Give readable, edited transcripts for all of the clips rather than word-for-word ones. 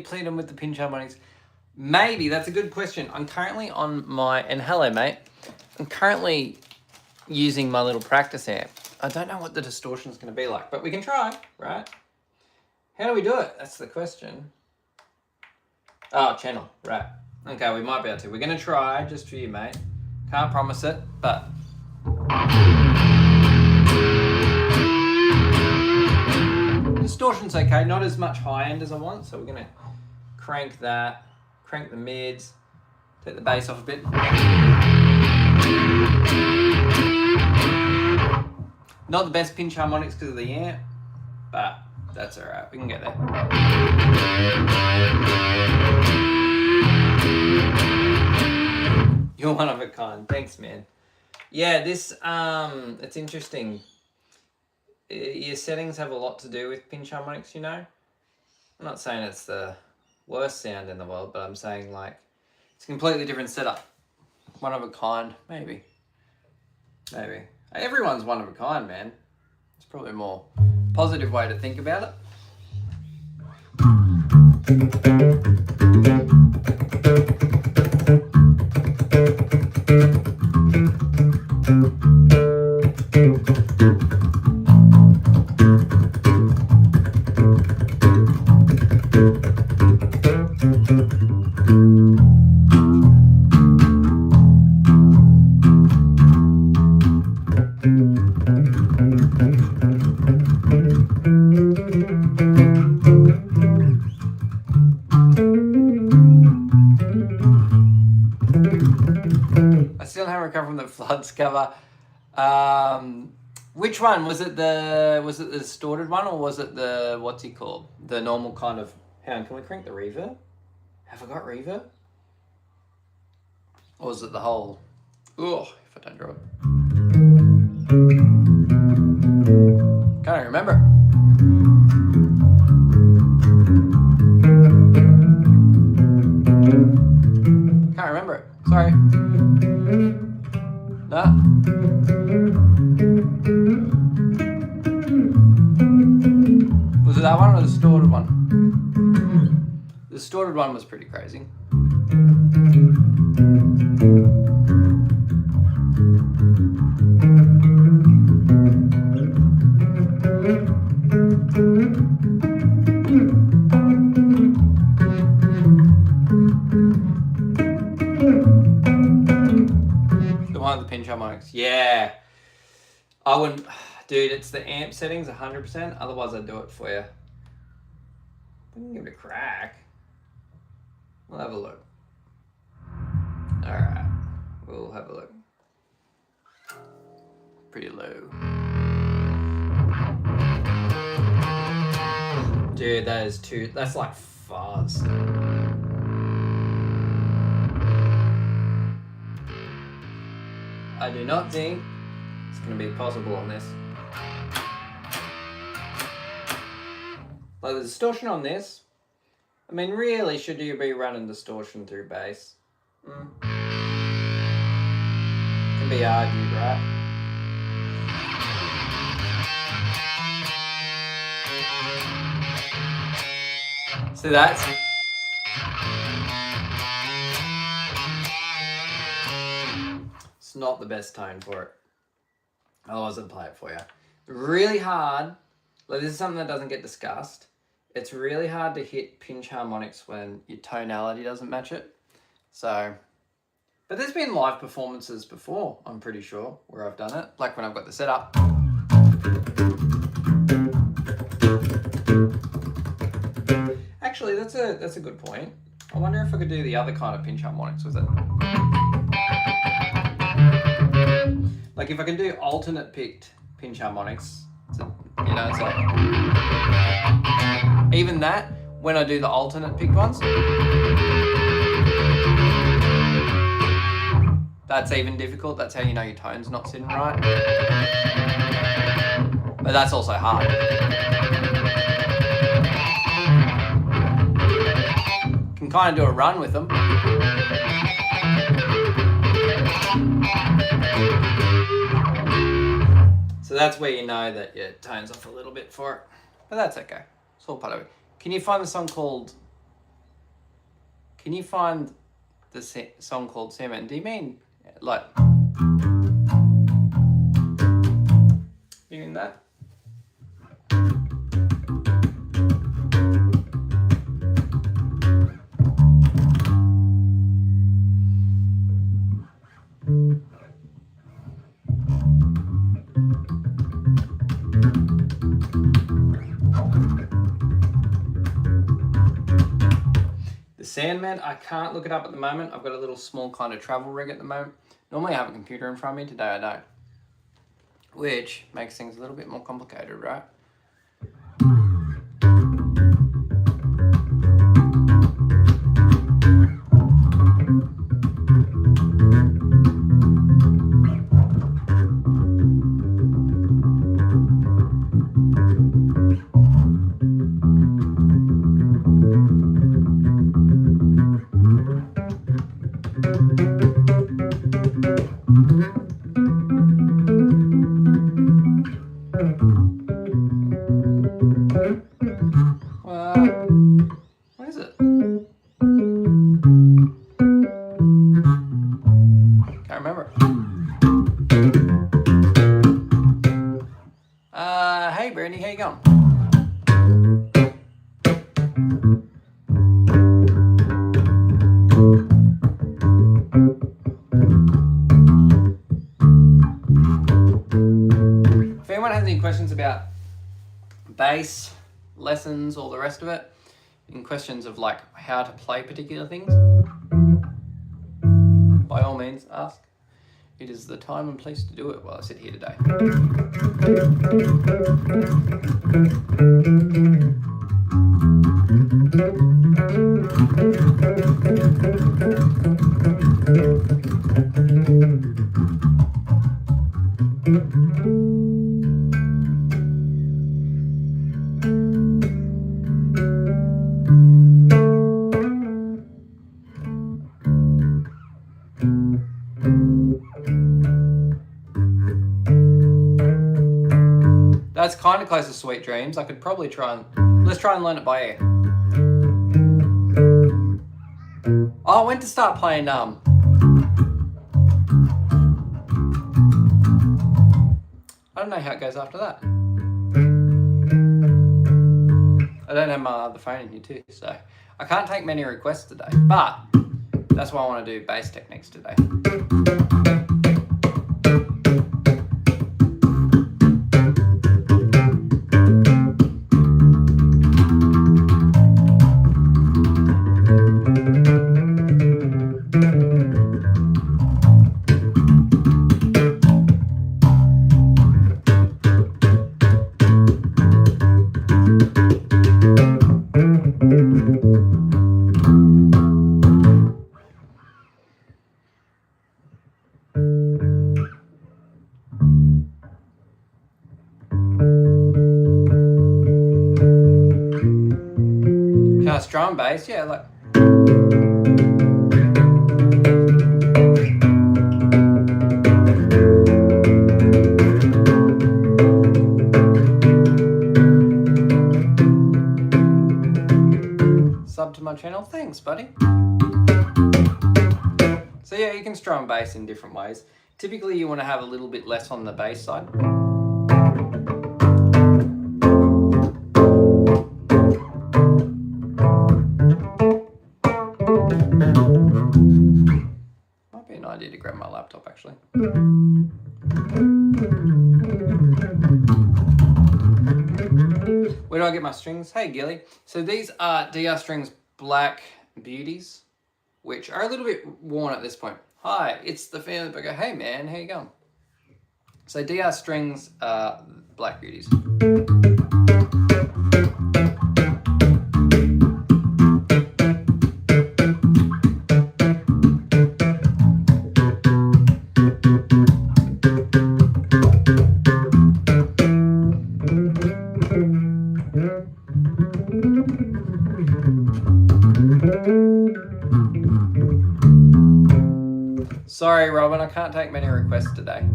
Play them with the pinch harmonics? Maybe, that's a good question. I'm currently on my, and hello mate, I'm currently using my little practice amp. I don't know what the distortion is going to be like, but we can try, right? How do we do it? That's the question. Oh, channel, right. Okay, we might be able to. We're going to try, just for you mate. Can't promise it, but... Distortion's okay, not as much high end as I want, so we're going to crank that, crank the mids, take the bass off a bit. Not the best pinch harmonics because of the amp, but that's alright, we can get there. You're one of a kind, thanks man. Yeah, this, it's interesting. Your settings have a lot to do with pinch harmonics, you know? I'm not saying it's the worst sound in the world, but I'm saying like it's a completely different setup. One of a kind, maybe. Maybe. Everyone's one of a kind, man. It's probably a more positive way to think about I still haven't recovered from the floods cover. Which one was it? The distorted one, or was it the what's he called? The normal kind of. Hang on, can we crank the reverb? Have I got reverb? Or was it the whole? Oh, if I don't draw it, can't remember. Can't remember it. Sorry. Nah. Was it that one or the distorted one? The distorted one was pretty crazy. The one with the pinch harmonics. Yeah. I wouldn't... Dude, it's the amp settings 100%. Otherwise, I'd do it for you. We can give it a crack. We'll have a look. Alright. We'll have a look. Pretty low. Dude, that is too... That's like fuzz. I do not think it's going to be possible on this. Like the distortion on this, I mean, really, should you be running distortion through bass? Can be argued, right? So that's... It's not the best tone for it. Otherwise I'd play it for you. Really hard. Like, this is something that doesn't get discussed. It's really hard to hit pinch harmonics when your tonality doesn't match it. So, but there's been live performances before, I'm pretty sure, where I've done it. Like when I've got the setup. a good point. I wonder if I could do the other kind of pinch harmonics with it. Like if I can do alternate picked pinch harmonics, it's like even that when I do the alternate picked ones, that's even difficult. That's how you know your tone's not sitting right. But that's also hard. Can kind of do a run with them. So that's where you know that your tone's off a little bit for it. But that's okay. It's all part of it. Can you find the song called Salmon? Do you mean like you mean that? The Sandman, I can't look it up at the moment. I've got a little small kind of travel rig at the moment. Normally I have a computer in front of me, today I don't. Which makes things a little bit more complicated, right? What is it? Can't remember. Hey Brandy, how you going? If anyone has any questions about bass, lessons, all the rest of it, in questions of like how to play particular things, by all means ask. It is the time and place to do it while I sit here today. That's kind of close to Sweet Dreams. I could probably let's try and learn it by ear. Oh, I went to start playing, I don't know how it goes after that. I don't have my other phone in here too, so I can't take many requests today, but that's why I want to do bass techniques today. Just drum bass, yeah, like. Sub to my channel, thanks, buddy. So yeah, you can strum bass in different ways. Typically, you want to have a little bit less on the bass side. Might be an idea to grab my laptop actually. Where do I get my strings? Hey Gilly. So these are DR strings black beauties, which are a little bit worn at this point. Hi, it's the family burger. Hey man, how you going? So DR strings are black beauties. Sorry, Robin, I can't take many requests today.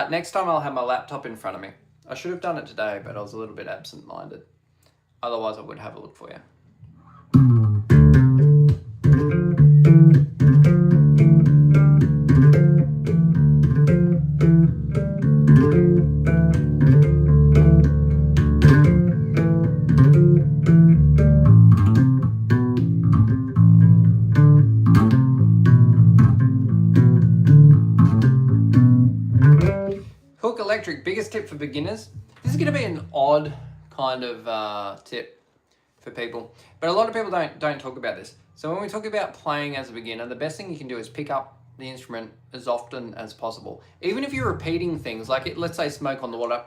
Next time I'll have my laptop in front of me. I should have done it today, but I was a little bit absent-minded. Otherwise, I would have a look for you. Hook electric, biggest tip for beginners. This is going to be an odd kind of tip for people, but a lot of people don't talk about this. So when we talk about playing as a beginner, the best thing you can do is pick up the instrument as often as possible. Even if you're repeating things, like let's say Smoke on the Water.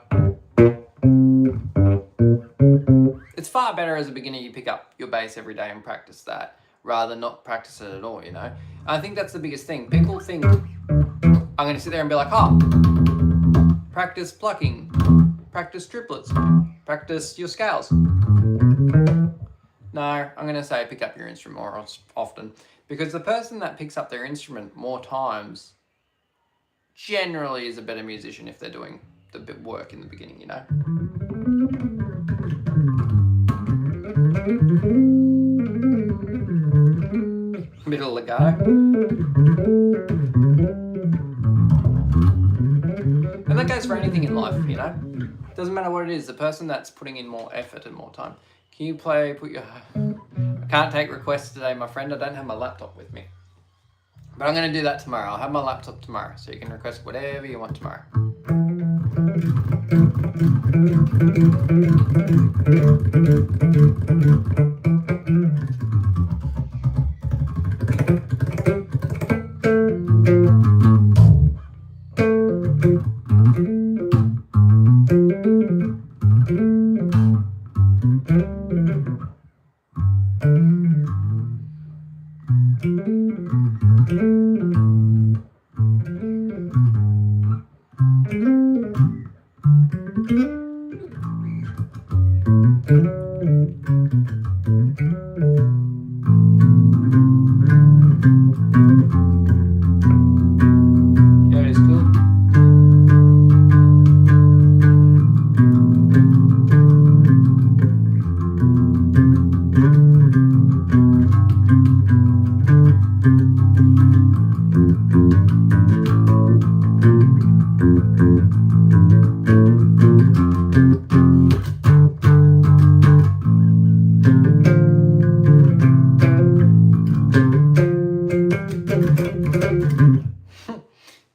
It's far better as a beginner you pick up your bass every day and practice that, rather than not practice it at all, you know? I think that's the biggest thing. People think, I'm going to sit there and be like, oh, practice plucking, practice triplets, practice your scales. No, I'm going to say pick up your instrument more often, because the person that picks up their instrument more times generally is a better musician if they're doing the bit work in the beginning, you know? Middle legato. And that goes for anything in life, you know? Doesn't matter what it is, the person that's putting in more effort and more time. Can you put your... I can't take requests today, my friend. I don't have my laptop with me. But I'm going to do that tomorrow. I'll have my laptop tomorrow, so you can request whatever you want tomorrow.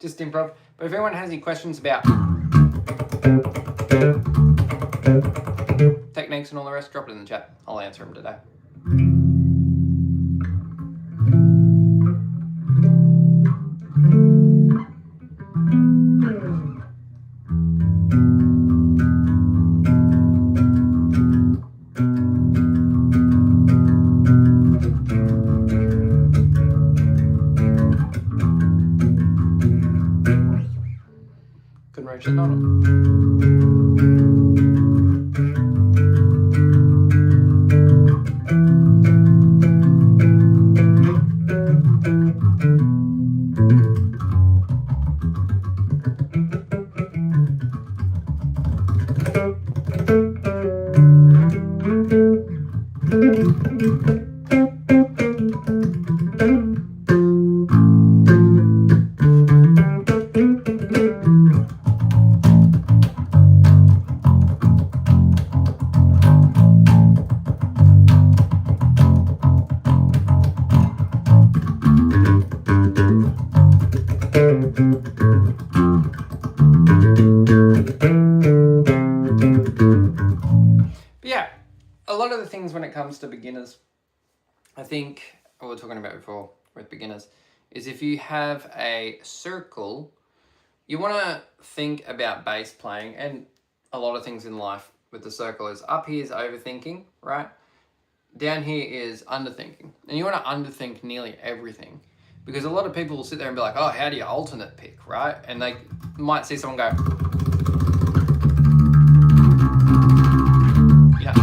Just improv. But if anyone has any questions about techniques and all the rest, drop it in the chat. I'll answer them today. Couldn't reach the note. But yeah, a lot of the things when it comes to beginners, I think what we were talking about before with beginners is if you have a circle, you want to think about bass playing, and a lot of things in life with the circle is up here is overthinking, right? Down here is underthinking. And you want to underthink nearly everything, because a lot of people will sit there and be like, oh, how do you alternate pick, right? And they might see someone go, yeah.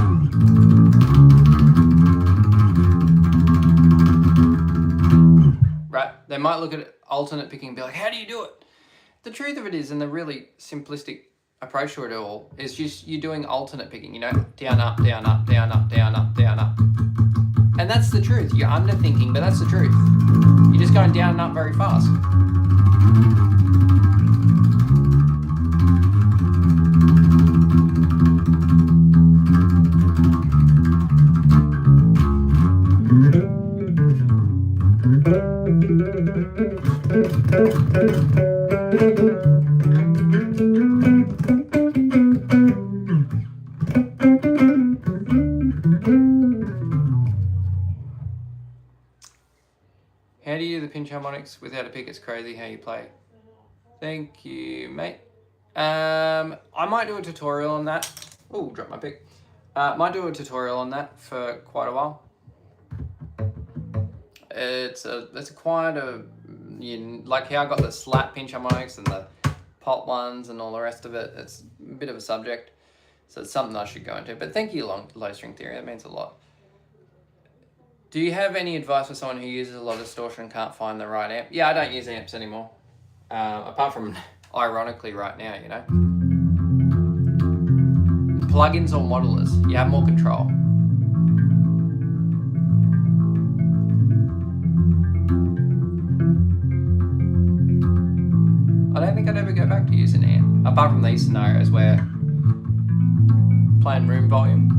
Right? They might look at alternate picking and be like, how do you do it? The truth of it is, and the really simplistic approach to it all, is just you're doing alternate picking, you know, down, up, down, up, down, up, down, up, down, up. And that's the truth. You're underthinking, but that's the truth. You're just going down and up very fast. How do you do the pinch harmonics without a pick? It's crazy how you play. Thank you, mate. I might do a tutorial on that. Oh, dropped my pick. Might do a tutorial on that for quite a while. It's quite a, like how I got the slap pinch harmonics and the pop ones and all the rest of it. It's a bit of a subject, so it's something I should go into. But thank you, low string theory. That means a lot. Do you have any advice for someone who uses a lot of distortion and can't find the right amp? Yeah, I don't use amps anymore. Apart from, ironically, right now, you know. Plugins or modelers, you have more control. I don't think I'd ever go back to using amp, apart from these scenarios where playing room volume.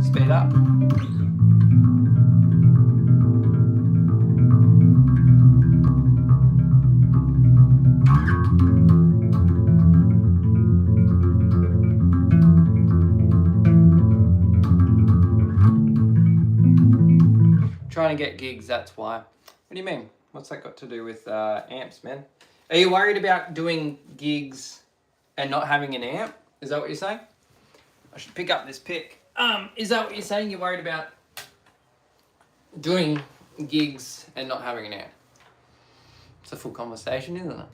Speed up. Trying to get gigs, that's why. What do you mean? What's that got to do with amps, man? Are you worried about doing gigs and not having an amp? Is that what you're saying? I should pick up this pick. Is that what you're saying? You're worried about doing gigs and not having an amp? It's a full conversation, isn't it?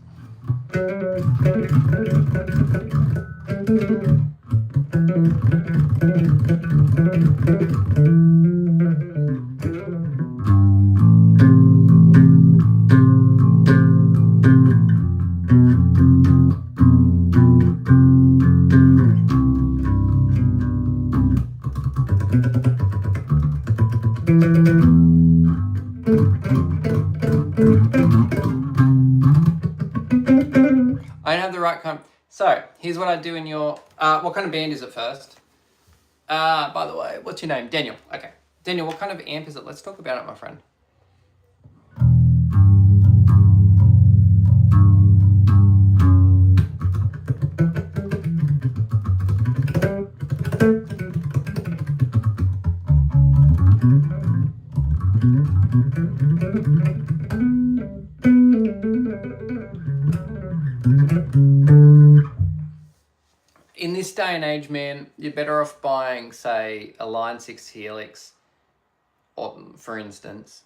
I don't have the right kind. So here's what I do in your. What kind of band is it first? By the way, what's your name? Daniel. Okay, Daniel. What kind of amp is it? Let's talk about it, my friend. In this day and age, man, you're better off buying, say, a Line 6 Helix, or, for instance,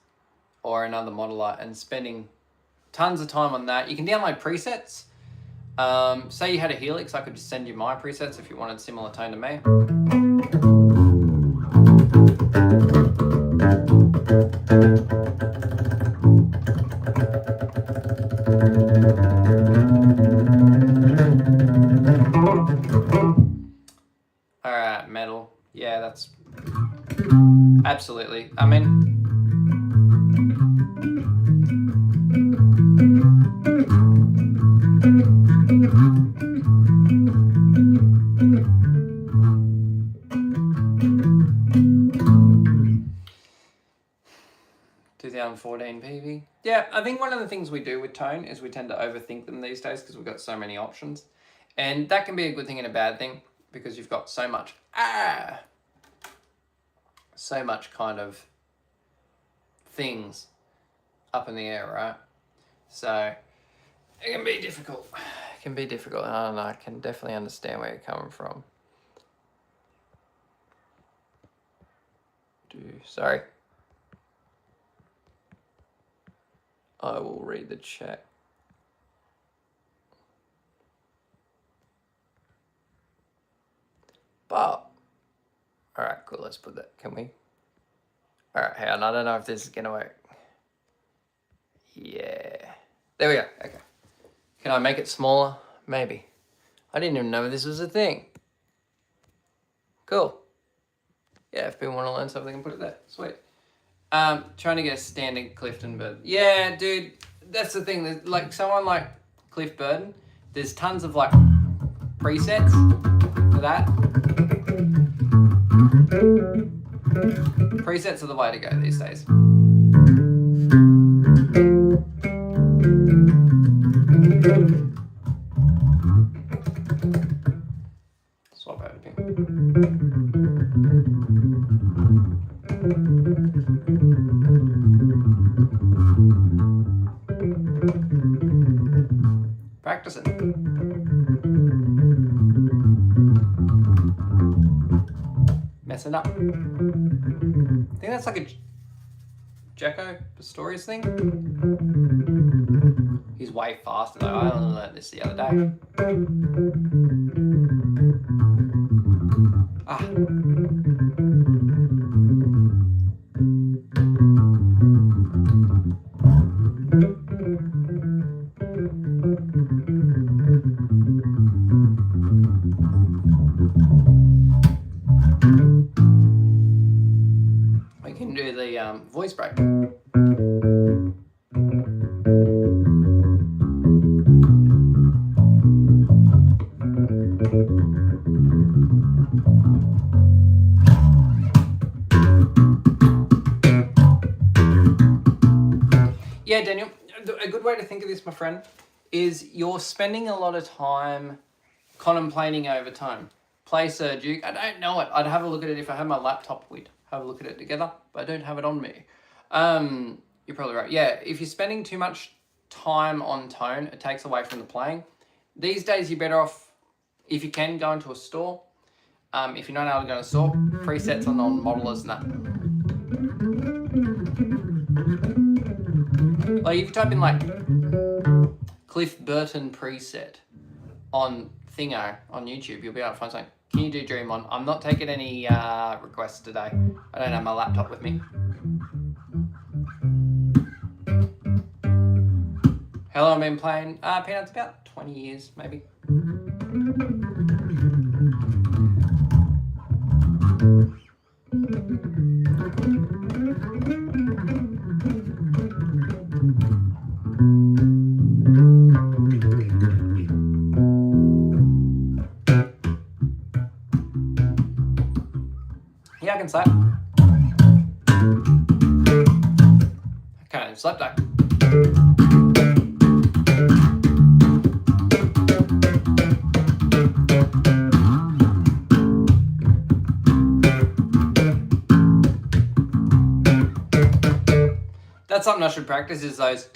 or another modeler, and spending tons of time on that. You can download presets. Say you had a Helix, I could just send you my presets if you wanted similar tone to me. Alright, metal. Yeah, that's absolutely. I mean, around 14 PV. Yeah, I think one of the things we do with tone is we tend to overthink them these days because we've got so many options. And that can be a good thing and a bad thing because you've got so much, so much kind of things up in the air, right? So it can be difficult. It can be difficult. I don't know, I can definitely understand where you're coming from. Sorry. I will read the chat. But, all right, cool. Let's put that. Can we? All right, hang on. I don't know if this is gonna work. Yeah. There we go. Okay. Can I make it smaller? Maybe. I didn't even know this was a thing. Cool. Yeah, if people want to learn something, they can put it there. Sweet. Trying to get a standard Clifton Burden. Yeah, dude, that's the thing. There's, like someone like Cliff Burden, there's tons of like presets for that. Presets are the way to go these days. Swap out a pin. Practice it. Messing up. I think that's like a Jacko Pastorius thing. He's way faster though. I only learned this the other day. We can do the voice break. Yeah, Daniel, a good way to think of this, my friend, is you're spending a lot of time contemplating over time. Play Sir Duke. I don't know it. I'd have a look at it if I had my laptop. We'd have a look at it together, but I don't have it on me. You're probably right. Yeah, if you're spending too much time on tone, it takes away from the playing. These days, you're better off, if you can, go into a store. If you're not able to go to a store, presets on modelers and that. Like if you type in like Cliff Burton preset on Thingo on YouTube, you'll be able to find something. Can you do Dream On? I'm not taking any requests today. I don't have my laptop with me. How long have I been playing Peanuts? About 20 years, maybe. Yeah, I can slap. Okay, slap that. That's something I should practice, is those.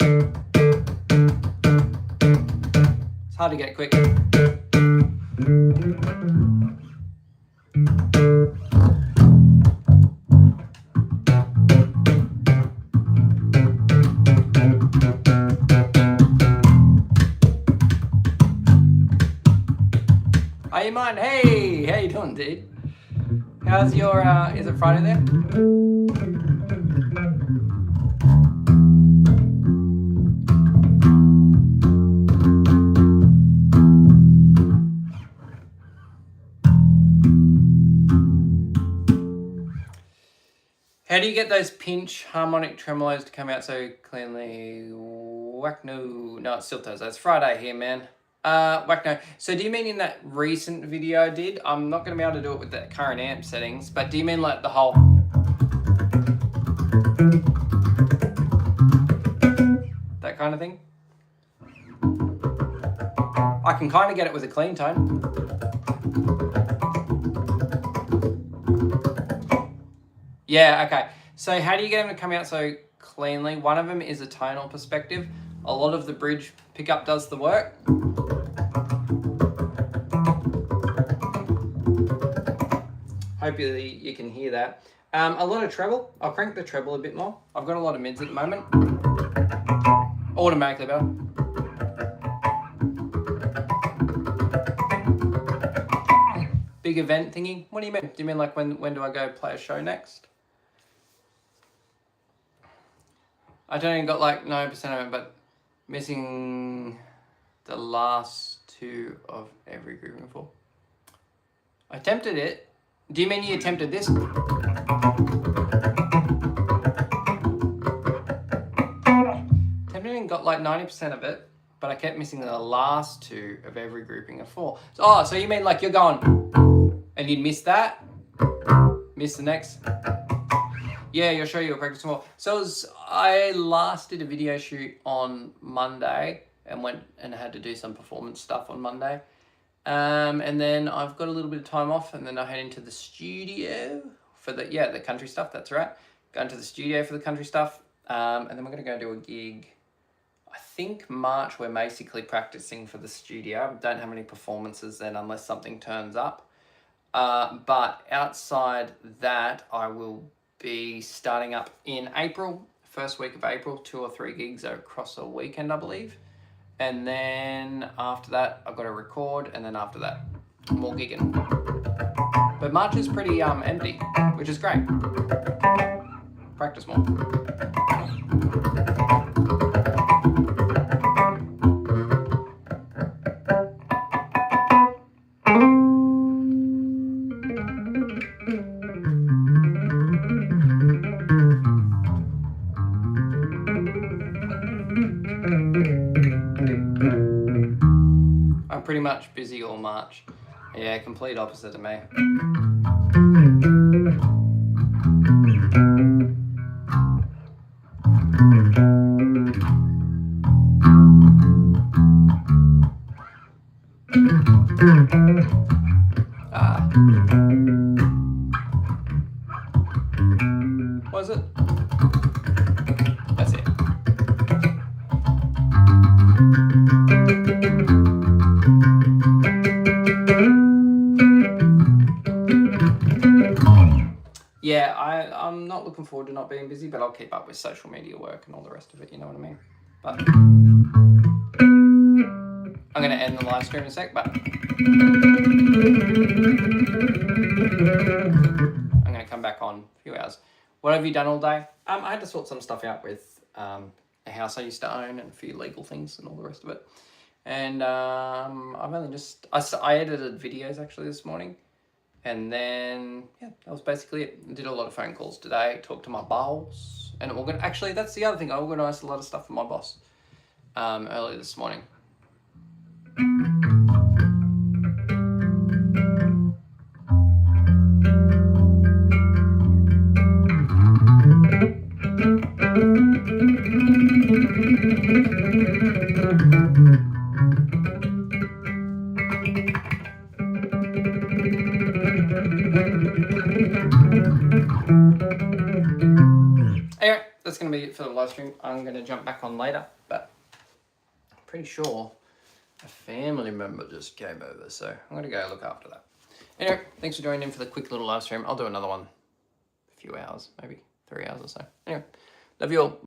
It's hard to get quick. How you mind? Hey, how you doing, dude? How's your, is it Friday there? How do you get those pinch harmonic tremolos to come out so cleanly? Whack no, it's still Thursday. It's Friday here, man. Whack no. So do you mean in that recent video I did? I'm not going to be able to do it with the current amp settings, but do you mean like the whole? kind of thing. I can kind of get it with a clean tone. Yeah, okay. So how do you get them to come out so cleanly? One of them is a tonal perspective. A lot of the bridge pickup does the work. Hopefully you can hear that. A lot of treble. I'll crank the treble a bit more. I've got a lot of mids at the moment. Automatically better. Big event thingy? What do you mean? Do you mean like when do I go play a show next? I don't even got like 9% of it, but missing the last 2 of every grouping full. I attempted it. Do you mean you attempted this? Attempted and got like 90% of it, but I kept missing the last 2 of every grouping of 4. So you mean like you're going and you'd miss that? Miss the next? Yeah, you'll show you a practice more. So I last did a video shoot on Monday and went and had to do some performance stuff on Monday. And then I've got a little bit of time off, and then I head into the studio for the country stuff. That's right. Going to the studio for the country stuff. And then we're going to go do a gig. I think March we're basically practicing for the studio. Don't have any performances then unless something turns up. But outside that, I will be starting up in April, first week of April, 2 or 3 gigs across a weekend, I believe. And then after that, I've got to record, and then after that, more gigging. But March is pretty empty, which is great. Practice more. I'm pretty much busy all March. Yeah, complete opposite of me. What is it? That's it. Yeah, I'm not looking forward to not being busy, but I'll keep up with social media work and all the rest of it, you know what I mean? But I'm going to end the live stream in a sec, but I'm going to come back on a few hours. What have you done all day? I had to sort some stuff out with a house I used to own and a few legal things and all the rest of it. And I've only just... I edited videos actually this morning. And then, yeah, that was basically it. I did a lot of phone calls today, talked to my boss. And actually, that's the other thing. I organised a lot of stuff for my boss earlier this morning. Anyway, that's going to be it for the live stream. I'm going to jump back on later, but I'm pretty sure a family member just came over, so I'm going to go look after that. Anyway, thanks for joining in for the quick little live stream. I'll do another one in a few hours, maybe 3 hours or so. Anyway, love you all.